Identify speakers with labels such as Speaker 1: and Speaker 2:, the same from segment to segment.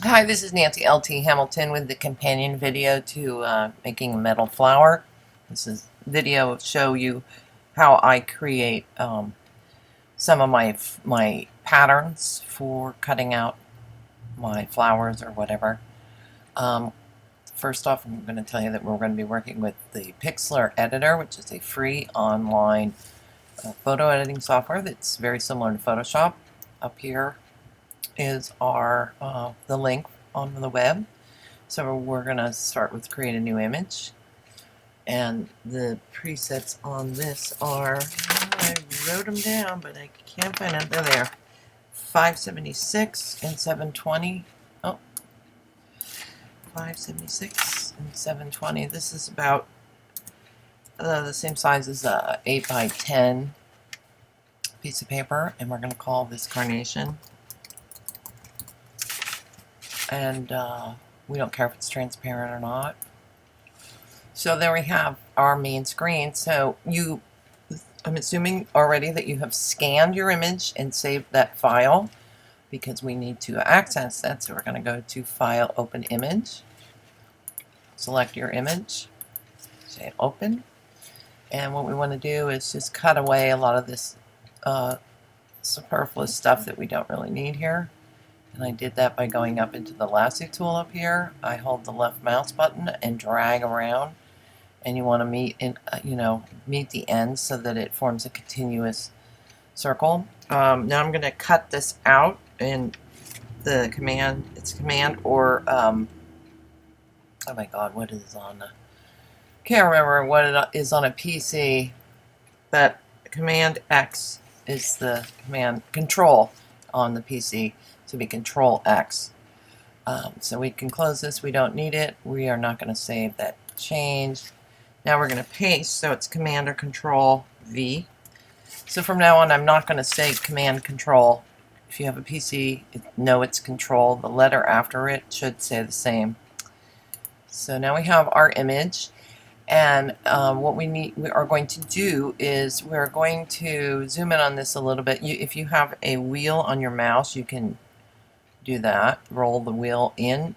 Speaker 1: Hi, this is Nancy L.T. Hamilton with the companion video to making a metal flower. This is video show you how I create some of my patterns for cutting out my flowers or whatever. Um, First off, I'm going to tell you that we're going to be working with the Pixlr Editor, which is a free online photo editing software that's very similar to Photoshop. Up here is our the link on the web. So we're going to start with create a new image. And the presets on this are, I wrote them down, but I can't find them. They're there. 576 and 720. Oh, 576 and 720. This is about the same size as a 8 by 10 piece of paper. And we're going to call this Carnation. And we don't care if it's transparent or not. So there we have our main screen. So I'm assuming already that you have scanned your image and saved that file because we need to access that. So we're going to go to File, Open Image. Select your image, say Open. And what we want to do is just cut away a lot of this superfluous stuff that we don't really need here. And I did that by going up into the lasso tool up here. I hold the left mouse button and drag around. And you want to meet the ends so that it forms a continuous circle. Now I'm going to cut this out in the command. It's command or oh my god, what is on? Can't remember what it is on a PC. But Command X is the command control on the PC. So be Control X. So we can close this. We don't need it. We are not going to save that change. Now we're going to paste, so it's Command or Control V. So from now on, I'm not going to say Command Control. If you have a PC, know it's Control. The letter after it should say the same. So now we have our image, and what we are going to do is we're going to zoom in on this a little bit. If you have a wheel on your mouse, you can do that. Roll the wheel in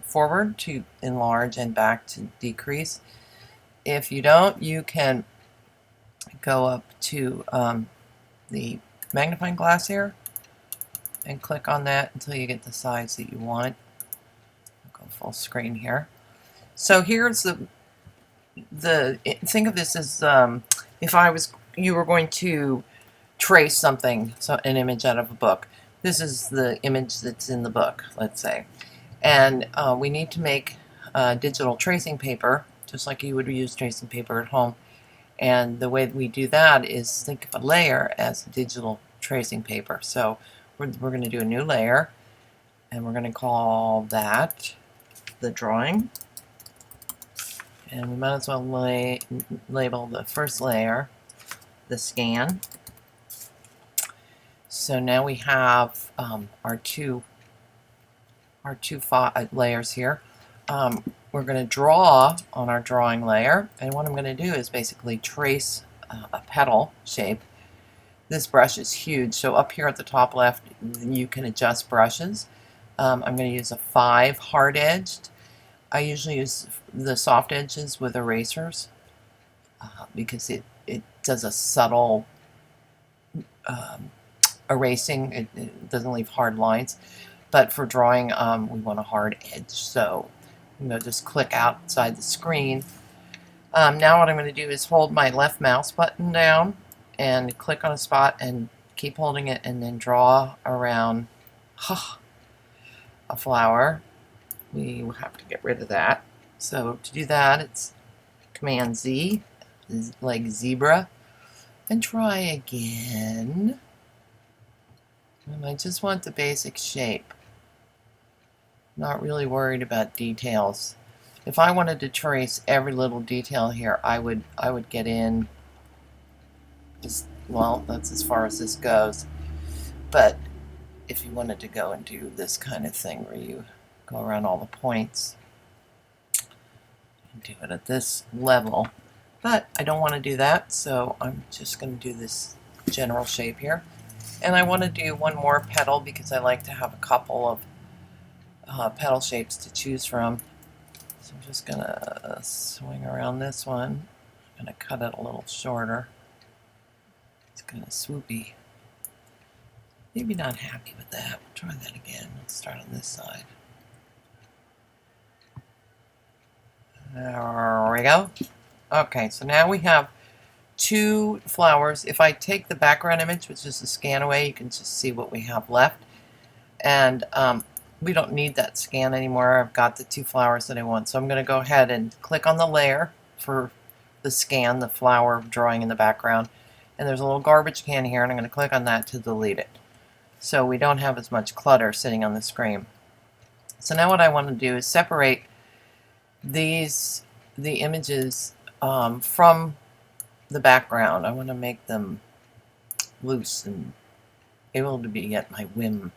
Speaker 1: forward to enlarge and back to decrease. If you don't, you can go up to the magnifying glass here and click on that until you get the size that you want. I'll go full screen here. So here's think of this as if you were going to trace something, so an image out of a book. This is the image that's in the book, let's say. And we need to make digital tracing paper, just like you would use tracing paper at home. And the way we do that is think of a layer as digital tracing paper. So we're going to do a new layer, and we're going to call that the drawing. And we might as well label the first layer the scan. So now we have our two layers here. We're going to draw on our drawing layer, and what I'm going to do is basically trace a petal shape. This brush is huge, so up here at the top left you can adjust brushes. I'm going to use a 5 hard-edged. I usually use the soft edges with erasers because it does a subtle erasing. It doesn't leave hard lines. But for drawing, we want a hard edge. So I'm going to just click outside the screen. Now what I'm going to do is hold my left mouse button down and click on a spot and keep holding it and then draw around a flower. We will have to get rid of that. So to do that, it's Command Z, like zebra, and try again. And I just want the basic shape. Not really worried about details. If I wanted to trace every little detail here, I would get in. Well, that's as far as this goes. But if you wanted to go and do this kind of thing where you go around all the points and do it at this level, but I don't want to do that, so I'm just going to do this general shape here. And I want to do one more petal because I like to have a couple petal shapes to choose from. So I'm just going to swing around this one. I'm going to cut it a little shorter. It's kind of swoopy. Maybe not happy with that. We'll try that again. Let's start on this side. There we go. Okay, so now we have 2 flowers. If I take the background image, which is the scan away, you can just see what we have left. And we don't need that scan anymore. I've got the 2 flowers that I want. So I'm going to go ahead and click on the layer for the scan, the flower drawing in the background. And there's a little garbage can here, and I'm going to click on that to delete it. So we don't have as much clutter sitting on the screen. So now what I want to do is separate the images from the background. I want to make them loose and able to be at my whim.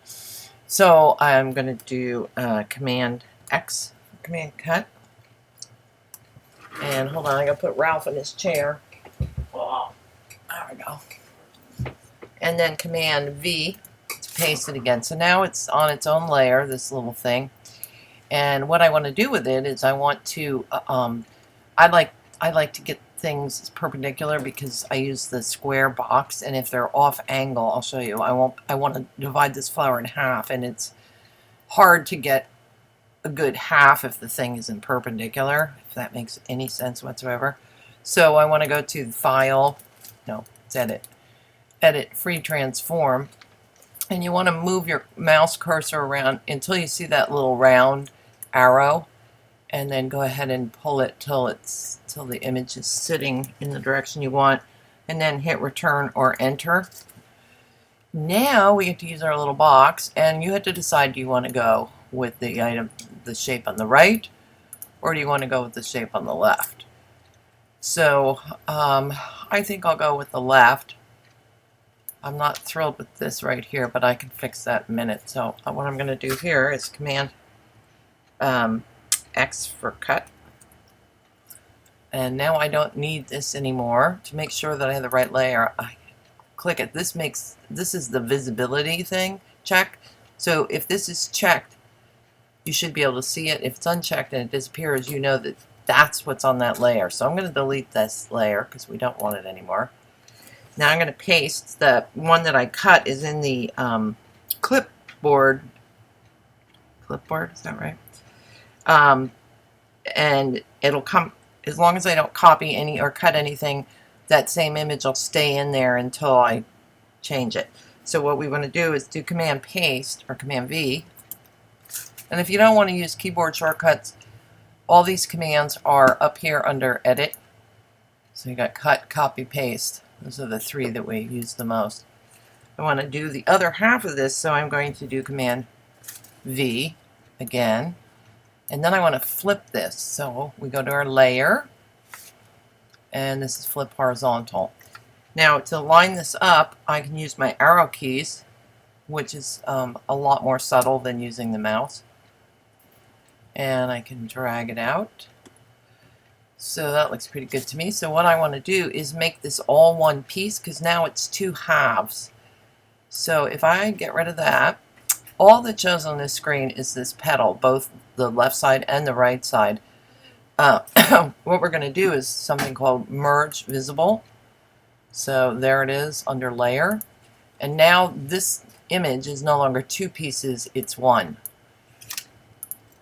Speaker 1: So I'm going to do Command X, Command Cut. And hold on, I got to put Ralph in his chair. Oh, there we go. And then Command V to paste it again. So now it's on its own layer, this little thing. And what I want to do with it is I want to, I like to get things perpendicular because I use the square box, and if they're off angle, I'll show you. I want to divide this flower in half, and it's hard to get a good half if the thing isn't perpendicular, if that makes any sense whatsoever. So I want to go to File, no, it's Edit, Free Transform, and you want to move your mouse cursor around until you see that little round arrow, and then go ahead and pull it till the image is sitting in the direction you want, and then hit Return or Enter. Now we have to use our little box, and you have to decide, do you want to go with the shape on the right, or do you want to go with the shape on the left? So I think I'll go with the left. I'm not thrilled with this right here, but I can fix that in a minute. So what I'm going to do here is Command X for cut. And now I don't need this anymore. To make sure that I have the right layer, I click it. This is the visibility thing, check. So if this is checked, you should be able to see it. If it's unchecked and it disappears, you know that that's what's on that layer. So I'm going to delete this layer because we don't want it anymore. Now I'm going to paste the one that I cut is in the clipboard. Clipboard, is that right? And it'll come, as long as I don't copy any or cut anything, that same image will stay in there until I change it. So what we want to do is do Command Paste or Command V. And if you don't want to use keyboard shortcuts, all these commands are up here under Edit. So you got Cut, Copy, Paste. Those are the 3 that we use the most. I want to do the other half of this, so I'm going to do Command V again. And then I want to flip this. So we go to our layer, and this is flip horizontal. Now to line this up, I can use my arrow keys, which is a lot more subtle than using the mouse. And I can drag it out. So that looks pretty good to me. So what I want to do is make this all one piece, because now it's 2 halves. So if I get rid of that, all that shows on this screen is this petal, both the left side and the right side. What we're going to do is something called Merge Visible. So there it is under Layer. And now this image is no longer 2 pieces, it's 1.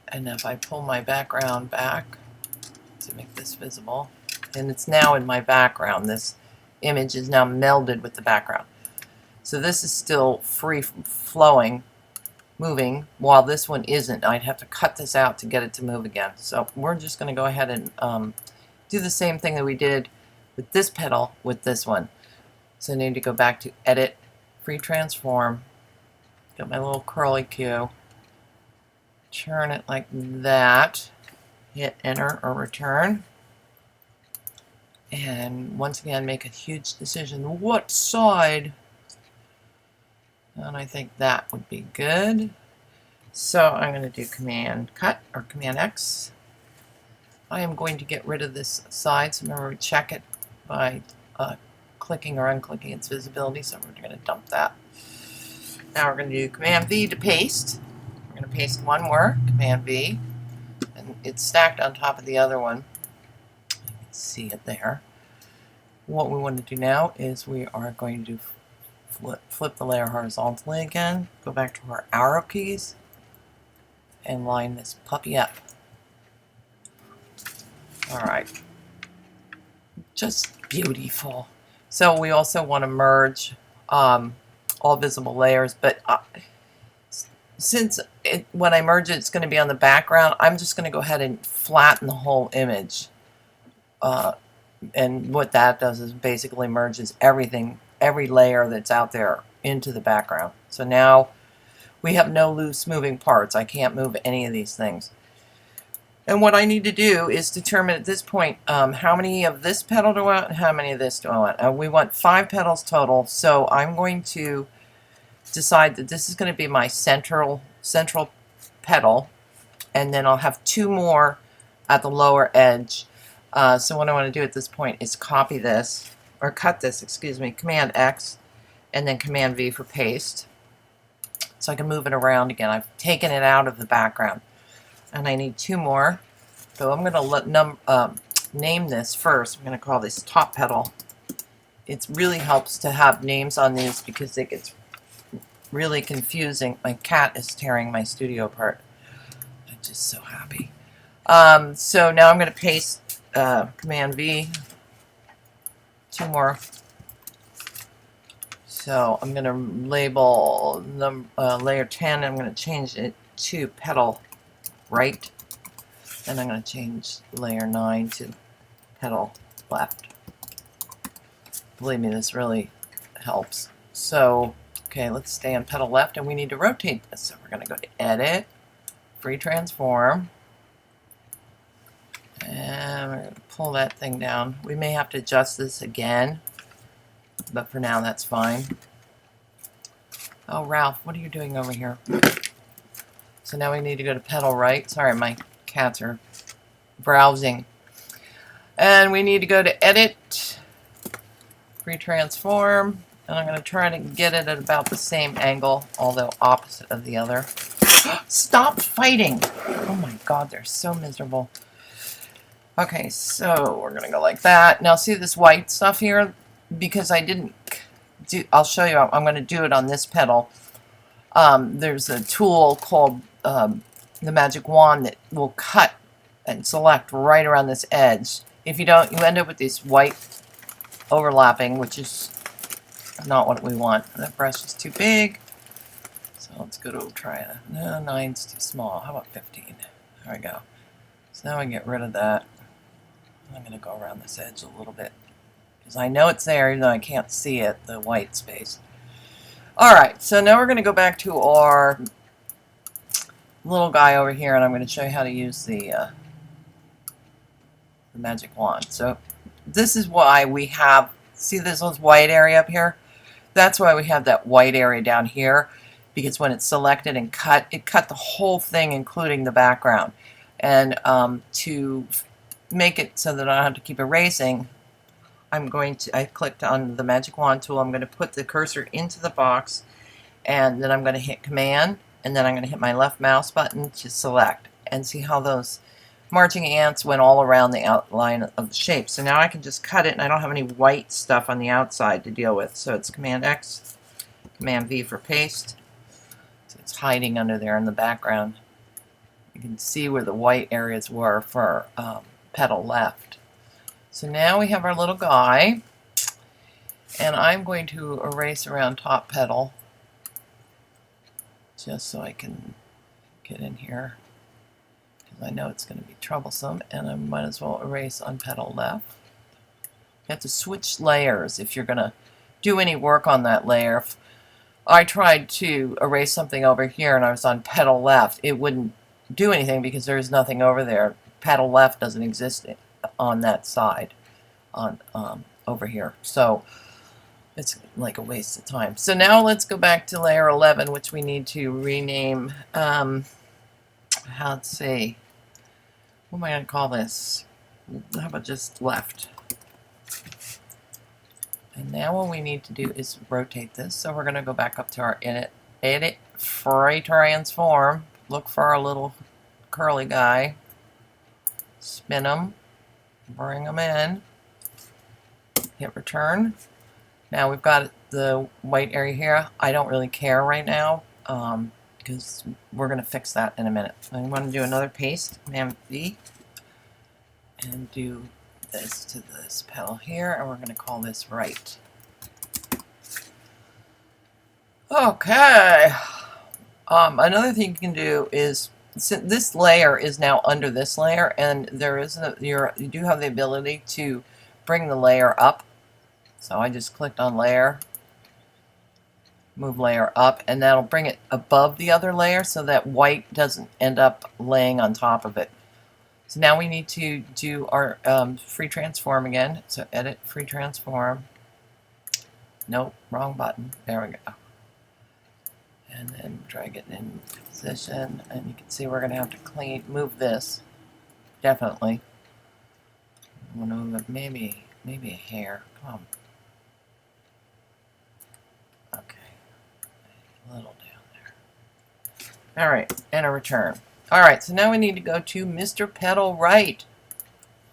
Speaker 1: And if I pull my background back to make this visible, and it's now in my background, this image is now melded with the background. So this is still free flowing, moving, while this one isn't. I'd have to cut this out to get it to move again. So we're just going to go ahead and do the same thing that we did with this petal with this one. So I need to go back to Edit, Free Transform, get my little curly cue, turn it like that, hit Enter or Return, and once again make a huge decision what side. And I think that would be good. So I'm going to do Command Cut or Command X. I am going to get rid of this side. So remember, we check it by clicking or unclicking its visibility. So we're going to dump that. Now we're going to do Command V to paste. We're going to paste one more, Command V, and it's stacked on top of the other one. You can see it there. What we want to do now is we are going to flip the layer horizontally again, go back to our arrow keys, and line this puppy up. Alright, just beautiful. So we also want to merge all visible layers, but since when I merge it, it's going to be on the background, I'm just going to go ahead and flatten the whole image. And what that does is basically merges everything, every layer that's out there into the background. So now we have no loose moving parts. I can't move any of these things. And what I need to do is determine at this point how many of this petal do I want and how many of this do I want. We want 5 petals total, so I'm going to decide that this is going to be my central petal, and then I'll have 2 more at the lower edge. So what I want to do at this point is copy this, or cut this, excuse me, Command X, and then Command V for paste. So I can move it around again. I've taken it out of the background. And I need 2 more. So I'm going to name this first. I'm going to call this top petal. It really helps to have names on these because it gets really confusing. My cat is tearing my studio apart. I'm just so happy. So now I'm going to paste Command V. 2 more. So I'm going to label layer 10. I'm going to change it to petal right, and I'm going to change layer 9 to petal left. Believe me, this really helps. So, okay, let's stay on petal left, and we need to rotate this. So we're going to go to Edit, Free Transform, and we're going to pull that thing down. We may have to adjust this again, but for now that's fine. Oh, Ralph, what are you doing over here? So now we need to go to petal right. Sorry, my cats are browsing. And we need to go to Edit, Free Transform, and I'm going to try to get it at about the same angle, although opposite of the other. Stop fighting! Oh my god, they're so miserable. Okay, so we're going to go like that. Now see this white stuff here? Because I didn't do, I'll show you, I'm going to do it on this petal. There's a tool called the magic wand that will cut and select right around this edge. If you don't, you end up with this white overlapping, which is not what we want. That brush is too big. So let's go to try it. No, 9's too small. How about 15? There we go. So now I get rid of that. I'm going to go around this edge a little bit, because I know it's there even though I can't see it, the white space. Alright, so now we're going to go back to our little guy over here, and I'm going to show you how to use the magic wand. So this is why we have, see this little white area up here? That's why we have that white area down here, because when it's selected and cut, it cut the whole thing, including the background. And to make it so that I don't have to keep erasing, I clicked on the magic wand tool. I'm going to put the cursor into the box, and then I'm going to hit Command, and then I'm going to hit my left mouse button to select. And see how those marching ants went all around the outline of the shape. So now I can just cut it, and I don't have any white stuff on the outside to deal with. So it's Command X, Command V for paste. So it's hiding under there in the background. You can see where the white areas were for petal left. So now we have our little guy, and I'm going to erase around top petal just so I can get in here, because I know it's going to be troublesome, and I might as well erase on petal left. You have to switch layers if you're going to do any work on that layer. If I tried to erase something over here and I was on petal left, it wouldn't do anything because there's nothing over there. Petal left doesn't exist on that side, on over here. So it's like a waste of time. So now let's go back to layer 11, which we need to rename. Let's see. What am I going to call this? How about just left? And now what we need to do is rotate this. So we're going to go back up to our Edit, Free Transform, look for our little curly guy, spin them, bring them in, hit return. Now we've got the white area here. I don't really care right now because we're going to fix that in a minute. I want to do another paste, Command V, and do this to this petal here, and we're going to call this right. Okay. Another thing you can do is, this layer is now under this layer, and there is you do have the ability to bring the layer up. So I just clicked on layer, move layer up, and that'll bring it above the other layer so that white doesn't end up laying on top of it. So now we need to do our free transform again. So edit, free transform. Nope, wrong button. There we go. And then drag it in position, and you can see we're going to have to move this. Definitely. I'm going to move it maybe a hair. Come on. Okay. A little down there. Alright, and a return. Alright, so now we need to go to Mr. Petal Right.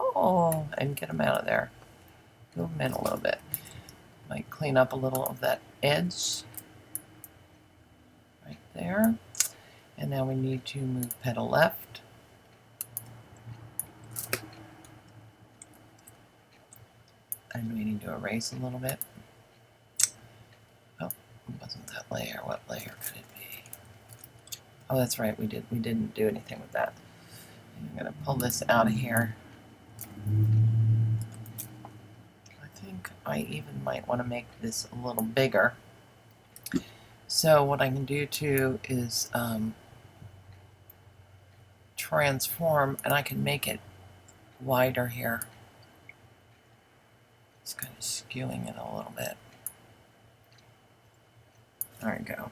Speaker 1: Oh, and get him out of there. Move him in a little bit. Might clean up a little of that edge. Right there. And now we need to move petal left. And we need to erase a little bit. Oh, it wasn't that layer. What layer could it be? Oh, that's right. We didn't do anything with that. I'm going to pull this out of here. I think I even might want to make this a little bigger. So what I can do too is transform, and I can make it wider here. It's kind of skewing it a little bit. There we go.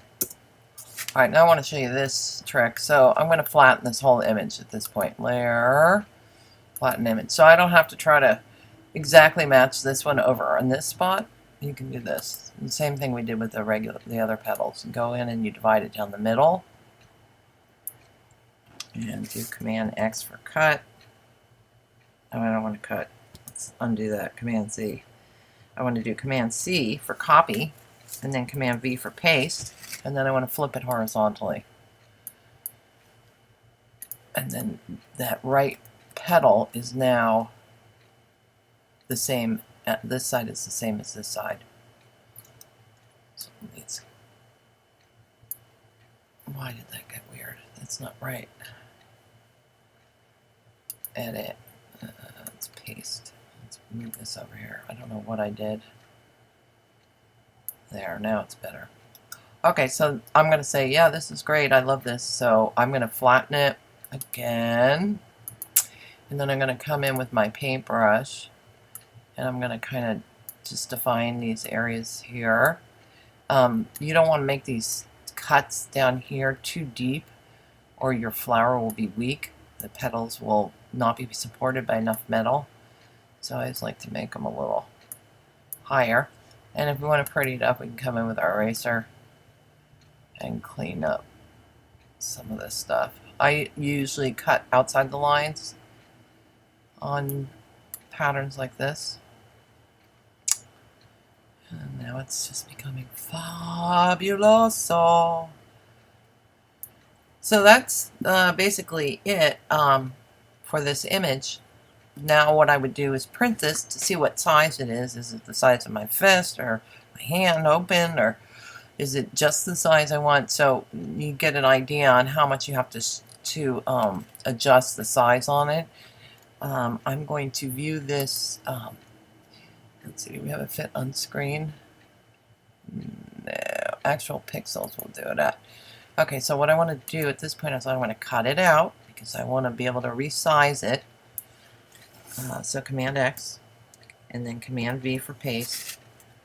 Speaker 1: Alright, now I want to show you this trick. So I'm going to flatten this whole image at this point. Layer, flatten image. So I don't have to try to exactly match this one over on this spot. You can do this. The same thing we did with the other petals. Go in and you divide it down the middle. And do Command X for cut. Oh, I don't want to cut. Let's undo that. Command Z. I want to do Command C for copy, and then Command V for paste, and then I want to flip it horizontally. And then that right petal is now the same. This side is the same as this side. So why did that get weird? That's not right. Edit. Let's paste. Let's move this over here. I don't know what I did. There, now it's better. Okay, so I'm going to say, yeah, this is great. I love this. So I'm going to flatten it again. And then I'm going to come in with my paintbrush. And I'm going to kind of just define these areas here. You don't want to make these cuts down here too deep, or your flower will be weak. The petals will not be supported by enough metal. So I just like to make them a little higher. And if we want to pretty it up, we can come in with our eraser and clean up some of this stuff. I usually cut outside the lines on patterns like this. And now it's just becoming fabuloso. So that's basically it for this image. Now what I would do is print this to see what size it is. Is it the size of my fist or my hand open, or is it just the size I want? So you get an idea on how much you have to adjust the size on it. I'm going to view this. Let's see, do we have it fit on screen? No, actual pixels will do it at. Okay, so what I want to do at this point is I want to cut it out because I want to be able to resize it. So Command X and then Command V for paste.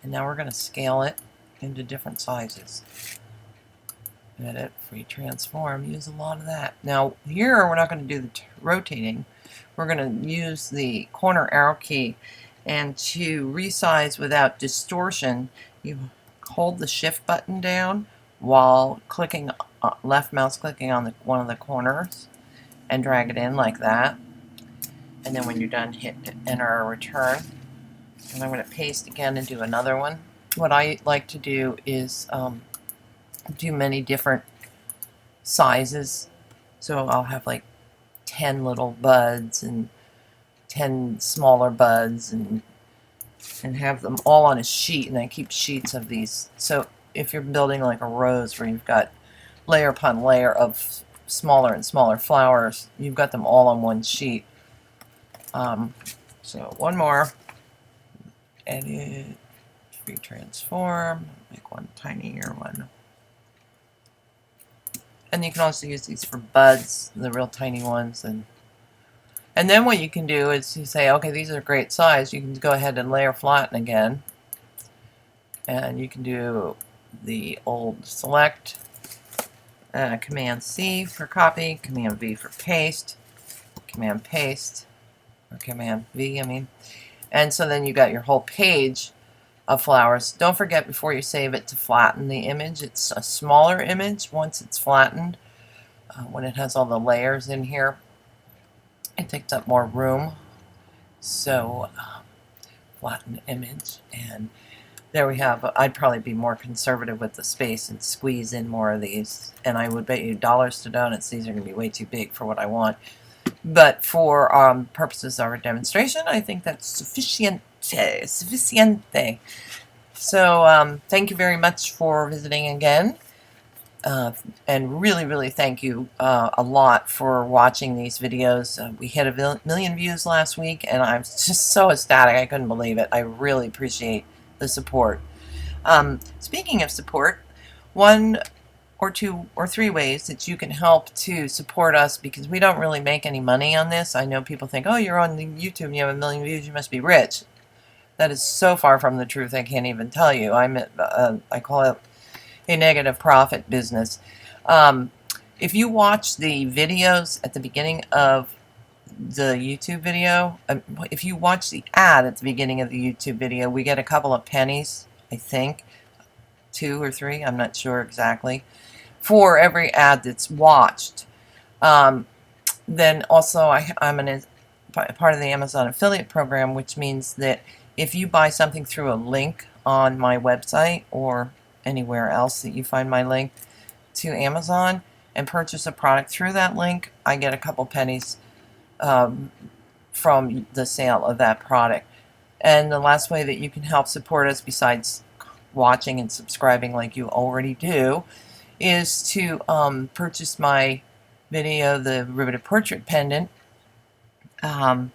Speaker 1: And now we're going to scale it into different sizes. Edit, free transform, use a lot of that. Now here we're not going to do the rotating. We're going to use the corner arrow key, and to resize without distortion, you hold the shift button down while clicking, left mouse clicking on one of the corners, and drag it in like that. And then when you're done, hit enter or return. And I'm going to paste again and do another one. What I like to do is do many different sizes. So I'll have like 10 little buds and 10 smaller buds and have them all on a sheet, and I keep sheets of these. So if you're building like a rose where you've got layer upon layer of smaller and smaller flowers, you've got them all on one sheet. So one more. Edit, retransform, make one tinier one. And you can also use these for buds, the real tiny ones. And then what you can do is you say, okay, these are great size. You can go ahead and layer flatten again. And you can do the old select, Command C for copy, Command V for paste, Command paste, or Command V, I mean. And so then you got your whole page of flowers. Don't forget before you save it to flatten the image. It's a smaller image once it's flattened. When it has all the layers in here, it takes up more room. So flatten image, and there we have. I'd probably be more conservative with the space and squeeze in more of these, and I would bet you dollars to donuts these are going to be way too big for what I want. But for purposes of our demonstration, I think that's sufficiente. So thank you very much for visiting again. And really thank you a lot for watching these videos. We hit a million views last week, and I'm just so ecstatic. I couldn't believe it. I really appreciate the support. Speaking of support, 1 or 2 or 3 ways that you can help to support us, because we don't really make any money on this. I know people think, oh, you're on YouTube and you have a million views, you must be rich. That is so far from the truth, I can't even tell you. I call it a negative profit business. If you watch the videos at the beginning of the YouTube video, if you watch the ad at the beginning of the YouTube video, we get a couple of pennies, I think, 2 or 3, I'm not sure exactly, for every ad that's watched. Then also I'm part of the Amazon affiliate program, which means that if you buy something through a link on my website or anywhere else that you find my link to Amazon and purchase a product through that link, I get a couple pennies from the sale of that product. And the last way that you can help support us, besides watching and subscribing like you already do, is to purchase my video, the Riveted Portrait Pendant, and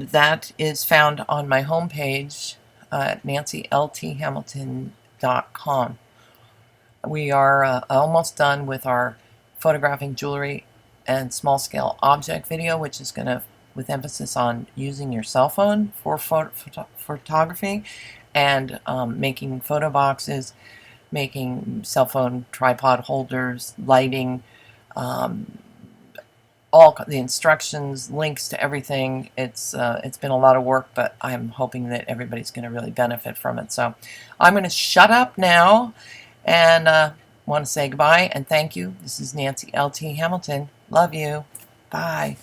Speaker 1: that is found on my homepage at nancylthamilton.com. We are almost done with our photographing jewelry and small-scale object video, which is going to, with emphasis on using your cell phone for photography, and making photo boxes, making cell phone tripod holders, lighting, all the instructions, links to everything. It's been a lot of work, but I'm hoping that everybody's going to really benefit from it. So I'm going to shut up now and want to say goodbye and thank you. This is Nancy L.T. Hamilton. Love you. Bye.